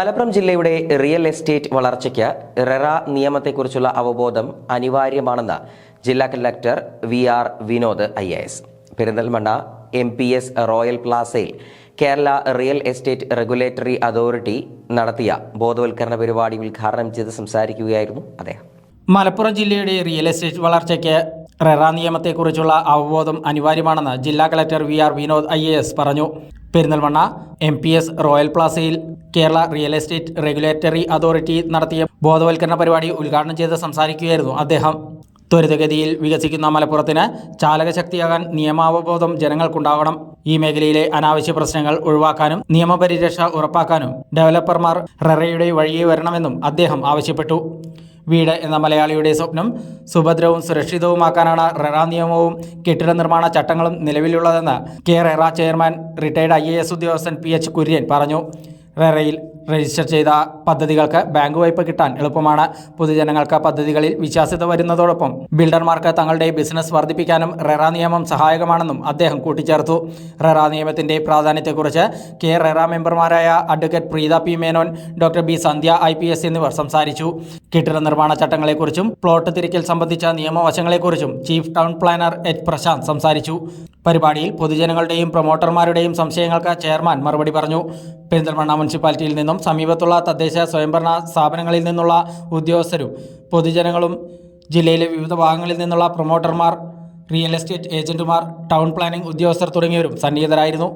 മലപ്പുറം ജില്ലയുടെ real estate വളർച്ചയ്ക്ക് RERA നിയമത്തെക്കുറിച്ചുള്ള അവബോധം അനിവാര്യമാണെന്ന് ജില്ലാ കളക്ടർ വി.ആർ. വിനോദ് IAS. പെരിന്തൽമണ്ണ MPS റോയൽ പ്ലാസയിൽ Kerala real estate regulatory authority നടത്തിയ ബോധവൽക്കരണ പരിപാടി ഉദ്ഘാടനം ചെയ്ത് സംസാരിക്കുകയായിരുന്നു അദ്ദേഹം. മലപ്പുറം ജില്ലയുടെ റിയൽ എസ്റ്റേറ്റ് വളർച്ചയ്ക്ക് റെറ നിയമത്തെക്കുറിച്ചുള്ള അവബോധം അനിവാര്യമാണെന്ന് ജില്ലാ കളക്ടർ വി.ആർ. വിനോദ് IAS പറഞ്ഞു. പെരിന്തൽമണ്ണ MPS റോയൽ പ്ലാസയിൽ Kerala real estate regulatory authority നടത്തിയ ബോധവൽക്കരണ പരിപാടി ഉദ്ഘാടനം ചെയ്ത് സംസാരിക്കുകയായിരുന്നു അദ്ദേഹം. ത്വരിതഗതിയിൽ വികസിക്കുന്ന മലപ്പുറത്തിന് ചാലകശക്തിയാകാൻ നിയമാവബോധം ജനങ്ങൾക്കുണ്ടാകണം. ഈ മേഖലയിലെ അനാവശ്യ പ്രശ്നങ്ങൾ ഒഴിവാക്കാനും നിയമപരിരക്ഷ ഉറപ്പാക്കാനും ഡെവലപ്പർമാർ റെറയുടെ വഴിയെ വരണമെന്നും അദ്ദേഹം ആവശ്യപ്പെട്ടു. വീട് എന്ന മലയാളിയുടെ സ്വപ്നം സുഭദ്രവും സുരക്ഷിതവുമാക്കാനാണ് റെറ നിയമവും കെട്ടിട നിർമ്മാണ ചട്ടങ്ങളും നിലവിലുള്ളതെന്ന് റെറ ചെയർമാൻ റിട്ടയർഡ് IAS ഉദ്യോഗസ്ഥൻ PH കുര്യൻ പറഞ്ഞു. റെറയിൽ രജിസ്റ്റർ ചെയ്ത പദ്ധതികൾക്ക് ബാങ്ക് വായ്പ കിട്ടാൻ എളുപ്പമാണ്. പൊതുജനങ്ങൾക്ക് പദ്ധതികളിൽ വിശ്വാസ്യത വരുന്നതോടൊപ്പം ബിൽഡർമാർക്ക് തങ്ങളുടെ ബിസിനസ് വർദ്ധിപ്പിക്കാനും റെറ നിയമം സഹായകമാണെന്നും അദ്ദേഹം കൂട്ടിച്ചേർത്തു. റെറ നിയമത്തിന്റെ പ്രാധാന്യത്തെക്കുറിച്ച് റെറ മെമ്പർമാരായ advocate Preetha P. Menon, doctor B. Sandhya IPS എന്നിവർ സംസാരിച്ചു. കെട്ടിട നിർമ്മാണ ചട്ടങ്ങളെക്കുറിച്ചും പ്ലോട്ട് തിരിക്കൽ സംബന്ധിച്ച നിയമവശങ്ങളെക്കുറിച്ചും chief town planner H. Prashanth സംസാരിച്ചു. പരിപാടിയിൽ പൊതുജനങ്ങളുടെയും പ്രൊമോട്ടർമാരുടെയും സംശയങ്ങൾക്ക് ചെയർമാൻ മറുപടി പറഞ്ഞു. പെരിന്തൽമണ്ണ മുനിസിപ്പാലിറ്റിയിൽ നിന്നും സമീപത്തുള്ള തദ്ദേശ സ്വയംഭരണ സ്ഥാപനങ്ങളിൽ നിന്നുള്ള ഉദ്യോഗസ്ഥരും പൊതുജനങ്ങളും ജില്ലയിലെ വിവിധ ഭാഗങ്ങളിൽ നിന്നുള്ള പ്രൊമോട്ടർമാർ, റിയൽ എസ്റ്റേറ്റ് ഏജന്റുമാർ, ടൗൺ പ്ലാനിംഗ് ഉദ്യോഗസ്ഥർ തുടങ്ങിയവരും സന്നിഹിതരായിരുന്നു.